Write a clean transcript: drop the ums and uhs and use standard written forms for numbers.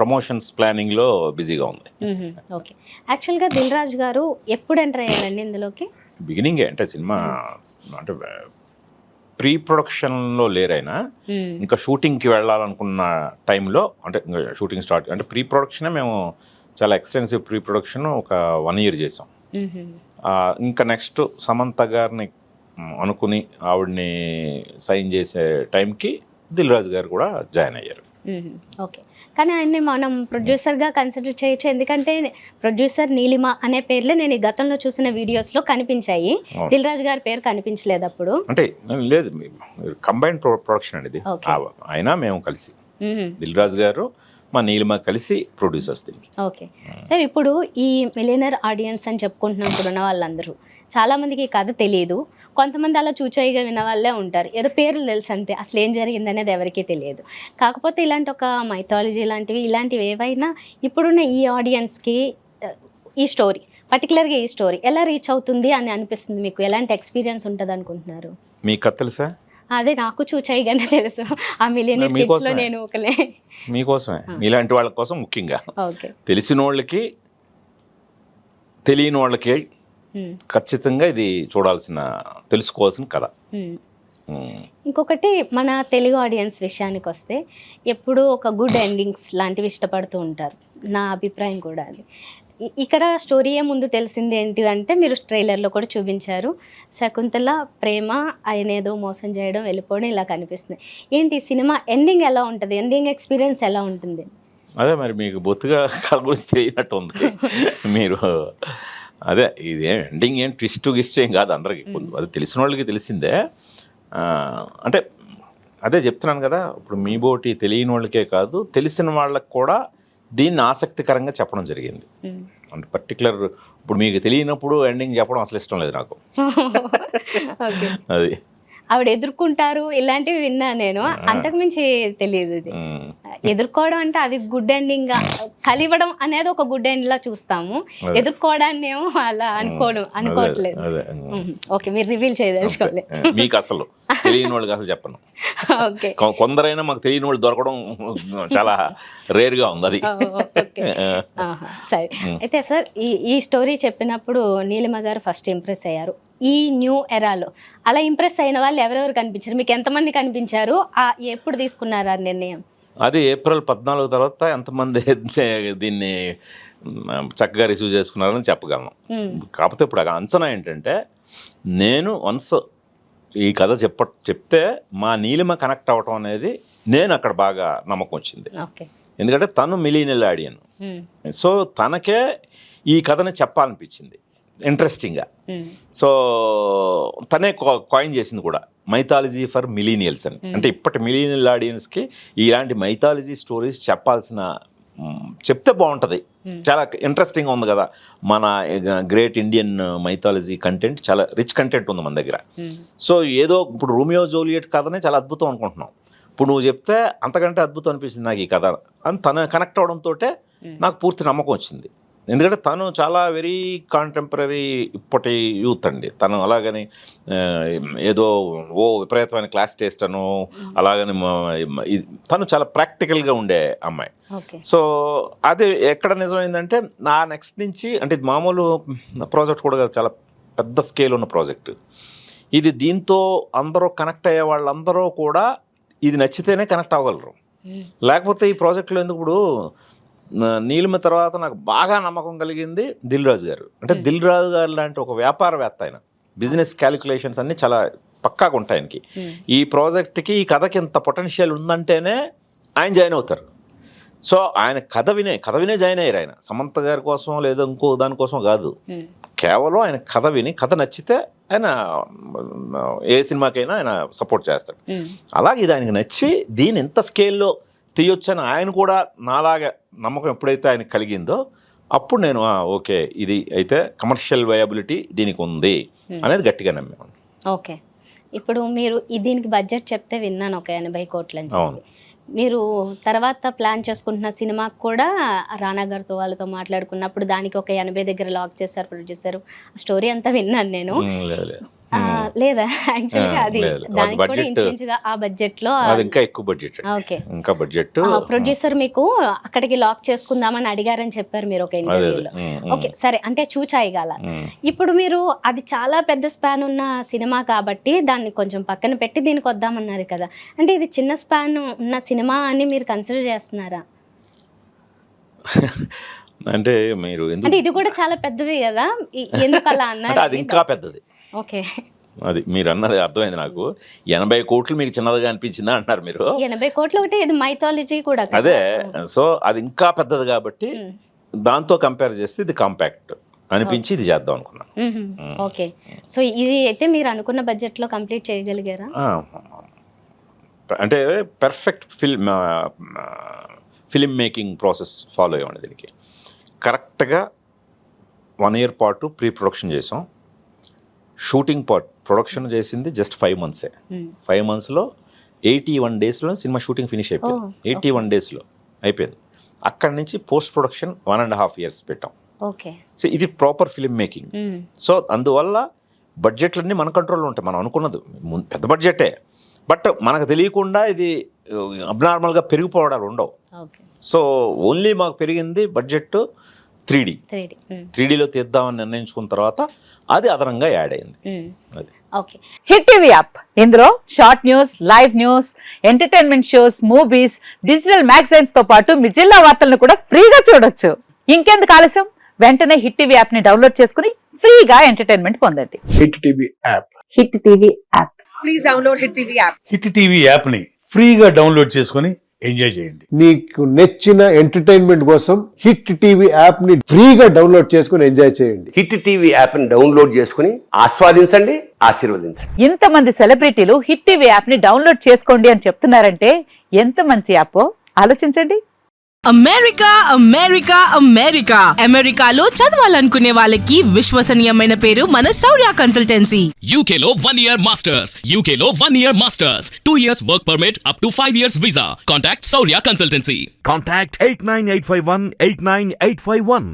Promotions ప్లానింగ్లో బిజీగా ఉంది. ఓకే. యాక్చువల్గా దిల్ రాజు గారు ఎప్పుడు ఎంటర్ అయ్యారండి ఇందులోకి? బిగినింగే అంటే సినిమా అంటే ప్రీ ప్రొడక్షన్లో లేరైనా ఇంకా షూటింగ్కి వెళ్ళాలనుకున్న టైంలో అంటే షూటింగ్ స్టార్ట్ అంటే ప్రీ ప్రొడక్షనే మేము చాలా ఎక్స్టెన్సివ్ ప్రీ ప్రొడక్షన్ ఒక 1 year చేసాం. ఇంకా నెక్స్ట్ సమంత గారిని అనుకుని ఆవిడ్ని సైన్ చేసే టైంకి దిల్ రాజు గారు కూడా జాయిన్ అయ్యారు. ఓకే. కానీ ఆయన్ని మనం ప్రొడ్యూసర్గా కన్సిడర్ చేయొచ్చు, ఎందుకంటే ప్రొడ్యూసర్ నీలిమ అనే పేర్లే నేను ఈ గతంలో చూసిన వీడియోస్లో కనిపించాయి. దిల్ రాజు గారి పేరు కనిపించలేదు అప్పుడు. అంటే లేదు, కంబైన్డ్ ప్రొడక్షన్ అండి ఇది. అయినా మేము కలిసి దిల్ రాజు గారు మా నీలిమ కలిసి ప్రొడ్యూసర్స్ దీనికి. ఓకే సార్, ఇప్పుడు ఈ మిలియనర్ ఆడియన్స్ అని చెప్పుకుంటున్నాం ఇప్పుడున్న వాళ్ళందరూ, చాలామందికి ఈ కథ తెలియదు, కొంతమంది అలా చూచాయిగా విన్న వాళ్ళే ఉంటారు, ఏదో పేర్లు తెలుసు అంతే, అసలు ఏం జరిగింది అనేది ఎవరికీ తెలియదు. కాకపోతే ఇలాంటి ఒక మైథాలజీ ఇలాంటివి ఏవైనా ఇప్పుడున్న ఈ ఆడియన్స్కి ఈ స్టోరీ పర్టికులర్గా ఈ స్టోరీ ఎలా రీచ్ అవుతుంది అని అనిపిస్తుంది మీకు? ఎలాంటి ఎక్స్పీరియన్స్ ఉంటుంది అనుకుంటున్నారు? మీకు కథ తెలుసా? అదే నాకు చూచాయిగానే తెలుసు, ఆ మిలియనర్ కిడ్స్లో నేను ఒకలే. మీకోసమే, మీలాంటి వాళ్ళ కోసం ముఖ్యంగా. ఓకే. తెలిసిన వాళ్ళకి తెలియని వాళ్ళకి ఖచ్చితంగా ఇది తెలుసుకోవాల్సిన కథ. ఇంకొకటి మన తెలుగు ఆడియన్స్ విషయానికి వస్తే ఎప్పుడు ఒక గుడ్ ఎండింగ్స్ లాంటివి ఇష్టపడుతూ ఉంటారు, నా అభిప్రాయం కూడా అది. ఇక్కడ స్టోరీయే ముందు తెలిసింది ఏంటి అంటే మీరు ట్రైలర్లో కూడా చూపించారు, శకుంతల ప్రేమ ఆయన ఏదో మోసం చేయడం వెళ్ళిపోవడం ఇలా కనిపిస్తుంది. ఏంటి సినిమా ఎండింగ్ ఎలా ఉంటుంది, ఎండింగ్ ఎక్స్పీరియన్స్ ఎలా ఉంటుంది? అదే మరి మీకు బొత్తుగా కథ గురించి తెలియనట్టు ఉంది మీరు. అదే ఇది ఎండింగ్ ఏం ట్విస్ట్ గిస్ట్ ఏం కాదు, అందరికీ అది తెలిసిన వాళ్ళకి తెలిసిందే. అంటే అదే చెప్తున్నాను కదా, ఇప్పుడు మీ బోటి తెలియని వాళ్ళకే కాదు తెలిసిన వాళ్ళకి కూడా దీన్ని ఆసక్తికరంగా చెప్పడం జరిగింది. అంటే పర్టికులర్ ఇప్పుడు మీకు తెలియనప్పుడు ఎండింగ్ చెప్పడం అసలు ఇష్టం లేదు నాకు. అది ఆవిడ ఎదుర్కొంటారు ఇలాంటివి విన్నా నేను, అంతకుమించి తెలియదు. ఇది ఎదుర్కోవడం అంటే అది గుడ్ ఎండింగ్, కలివడం అనేది ఒక గుడ్ ఎండ్ లా చూస్తాము, ఎదుర్కోవడాన్ని ఏమో అలా అనుకోవట్లేదు. ఓకే, మీరు రివీల్ చేయదలుచుకోవాలి. మీకు అసలు తెలియని వాళ్ళకి అసలు చెప్పను. కొందరైనా మాకు తెలియని వాళ్ళు దొరకడం చాలా రేర్గా ఉంది అది. సరే, అయితే సార్ ఈ స్టోరీ చెప్పినప్పుడు నీలిమ గారు ఫస్ట్ ఇంప్రెస్ అయ్యారు. ఈ న్యూ ఎరాలో అలా ఇంప్రెస్ అయిన వాళ్ళు ఎవరెవరు కనిపించారు మీకు? ఎంతమంది కనిపించారు? ఎప్పుడు తీసుకున్నారు ఆ నిర్ణయం? అది April 14 తర్వాత ఎంతమంది దీన్ని చక్కగా రిసీవ్ చేసుకున్నారని చెప్పగలను. కాకపోతే ఇప్పుడు అంచనా ఏంటంటే, నేను వన్స్ ఈ కథ చెప్తే మా నీలిమ కనెక్ట్ అవ్వటం అనేది నేను అక్కడ బాగా నమ్మకం వచ్చింది. ఎందుకంటే తను మిలీనియల్ ఆడియన్, సో తనకే ఈ కథని చెప్పాలనిపించింది ఇంట్రెస్టింగ్గా. సో తనే కాయిన్ చేసింది కూడా మైథాలజీ ఫర్ మిలీనియల్స్ అని. అంటే ఇప్పటి మిలీనియల్ ఆడియన్స్కి ఇలాంటి మైథాలజీ స్టోరీస్ చెప్తే బాగుంటుంది, చాలా ఇంట్రెస్టింగ్గా ఉంది కదా. మన గ్రేట్ ఇండియన్ మైథాలజీ కంటెంట్ చాలా రిచ్ కంటెంట్ ఉంది మన దగ్గర. సో ఏదో ఇప్పుడు రోమియో జూలియట్ కథనే చాలా అద్భుతం అనుకుంటున్నాం, ఇప్పుడు నువ్వు చెప్తే అంతకంటే అద్భుతం అనిపిస్తుంది నాకు ఈ కథ అని తను కనెక్ట్ అవడంతో నాకు పూర్తి నమ్మకం వచ్చింది. ఎందుకంటే తను చాలా వెరీ కాంటెంపరీ ఇప్పటి యూత్ అండి. తను అలాగని ఏదో విపరీతమైన క్లాస్ టేస్ట్ అను అలాగని తను చాలా ప్రాక్టికల్గా ఉండే అమ్మాయి. సో అది ఎక్కడ నిజమైందంటే నా నెక్స్ట్ నుంచి, అంటే ఇది మామూలు ప్రాజెక్ట్ కూడా చాలా పెద్ద స్కేల్ ఉన్న ప్రాజెక్ట్ ఇది. దీంతో అందరూ కనెక్ట్ అయ్యే వాళ్ళందరూ కూడా ఇది నచ్చితేనే కనెక్ట్ అవ్వగలరు, లేకపోతే ఈ ప్రాజెక్ట్లో ఎందుకు. ఇప్పుడు నీలిమ తర్వాత నాకు బాగా నమ్మకం కలిగింది దిల్ రాజు గారు. అంటే దిల్ రాజు గారు లాంటి ఒక వ్యాపారవేత్త, ఆయన బిజినెస్ క్యాలిక్యులేషన్స్ అన్నీ చాలా పక్కాగా ఉంటాయి ఆయనకి. ఈ ప్రాజెక్ట్కి ఈ కథకి ఇంత పొటెన్షియల్ ఉందంటేనే ఆయన జాయిన్ అవుతారు. సో ఆయన కథ వినే జాయిన్ అయ్యారు. ఆయన సమంత గారి కోసం లేదా ఇంకో దానికోసం కాదు, కేవలం ఆయన కథ విని కథ నచ్చితే ఆయన ఏ సినిమాకైనా ఆయన సపోర్ట్ చేస్తాడు. అలాగే ఇది ఆయనకి నచ్చి దీని ఇంత స్కేల్లో తీయొచ్చని ఆయన కూడా నాలాగా నమ్మకం ఎప్పుడైతే ఆయనకు కలిగిందో అప్పుడు నేను ఓకే ఇది అయితే కమర్షియల్ వయబిలిటీ దీనికి ఉంది అనేది గట్టిగా నమ్మాను. ఓకే, ఇప్పుడు మీరు దీనికి బడ్జెట్ చెప్తే విన్నాను ఒక 80 కోట్లు అని చెప్పి. మీరు తర్వాత ప్లాన్ చేసుకుంటున్న సినిమాకి కూడా రానా గారితో వాళ్ళతో మాట్లాడుకున్నప్పుడు దానికి ఒక 80 దగ్గర లాక్ చేశారు ప్రొడ్యూసర్, ఆ స్టోరీ అంతా విన్నాను నేను. లేదా యాక్చువల్గా అది లేదు. అది దానికి కూడా budget- ఇంచుమించుగా ఆ బడ్జెట్ లో అది ఇంకా ఎక్కువ బడ్జెట్, ఓకే. ఇంకా బడ్జెట్. ప్రొడ్యూసర్ మీకు అక్కడికి లాక్ చేసుకుందామని అడిగారని చెప్పారు మీరు ఒక ఇంటర్వ్యూలో. ఓకే సరే, అంటే చూచాయిగాల. ఇప్పుడు మీరు అది చాలా పెద్ద స్పాన్ ఉన్న సినిమా కాబట్టి దాన్ని కొంచెం పక్కన పెట్టి దీనికి వద్దామన్నారు కదా, అంటే ఇది చిన్న స్పాన్ ఉన్న సినిమా అని మీరు కన్సిడర్ చేస్తున్నారా? అంటే మీరు అంటే ఇది కూడా చాలా పెద్దది కదా, ఎందుకు అలా అంటే అన్నారు? అది ఇంకా పెద్దది. ఓకే, అది మీరు అన్నది అర్థమైంది నాకు. 80 కోట్లు మీకు చిన్నదిగా అనిపించిందా అంటున్నారు మీరు. 80 కోట్లు ఒకటి, ఇది మైథాలజీ కూడా కదా. అదే, సో అది ఇంకా పెద్దది కాబట్టి దాంతో కంపేర్ చేస్తే ఇది కాంపాక్ట్ అనిపించి ఇది చేద్దాం అనుకున్నాను. ఓకే, సో ఇది అయితే మీరు అనుకున్న బడ్జెట్ లో కంప్లీట్ చేయగలిగారా? అంటే perfect film making process follow అయ్యామండి దీనికి. కరెక్ట్గా 1 year పాటు ప్రీ ప్రొడక్షన్ చేసాం. షూటింగ్ పార్ట్ ప్రొడక్షన్ చేసింది జస్ట్ 5 months. 5 monthsలో 81 daysలో సినిమా షూటింగ్ ఫినిష్ అయిపోయింది. 81 daysలో అయిపోయింది. అక్కడి నుంచి పోస్ట్ ప్రొడక్షన్ 1.5 years పెట్టాం. ఓకే, సో ఇది ప్రాపర్ ఫిల్మ్ మేకింగ్. సో అందువల్ల బడ్జెట్లన్నీ మన కంట్రోల్లో ఉంటాయి. మనం అనుకున్నది పెద్ద బడ్జెటే, బట్ మనకు తెలియకుండా ఇది అబ్నార్మల్గా పెరిగిపోవడాలు ఉండవు. సో ఓన్లీ మాకు పెరిగింది బడ్జెట్ 3D. 3Dలో తీద్దామని నిర్ణయించుకున్న తర్వాత అది అదనంగా యాడ్ అయింది. అది ఓకే. హిట్ టీవీ యాప్, ఇందులో short news, live news, entertainment shows, movies, digital magazines తో పాటు మీ జిల్లా వార్తలను కూడా ఫ్రీగా చూడొచ్చు. ఇంకెందుకు ఆలస్యం, వెంటనే హిట్ టీవీ యాప్ ని డౌన్లోడ్ చేసుకుని ఫ్రీగా ఎంటర్టైన్మెంట్ పొందండి. Hit TV app. Hit TV app. Please download hit TV app. Hit TV app ని ఫ్రీగా డౌన్లోడ్ చేసుకొని ఎంజాయ్ చేయండి. మీకు నచ్చిన ఎంటర్టైన్మెంట్ కోసం హిట్ టీవీ యాప్ ని ఫ్రీగా డౌన్లోడ్ చేసుకుని ఎంజాయ్ చేయండి. హిట్ టీవీ యాప్ ని డౌన్లోడ్ చేసుకుని ఆస్వాదించండి, ఆశీర్వదించండి. ఇంతమంది సెలబ్రిటీలు హిట్ టీవీ యాప్ ని డౌన్లోడ్ చేసుకోండి అని చెప్తున్నారంటే ఎంత మంచి యాప్ ఆలోచించండి. అమెరికా అమెరికా అమెరికా అమెరికాలో చదవాలనుకునే వాళ్ళకి విశ్వసనీయమైన పేరు మన శౌర్య కన్సల్టెన్సీ. UK లో 1 year masters. UK లో 1 year masters. 2 years work permit up to 5 years visa. Contact Saurya Consultancy. Contact 89851 89851.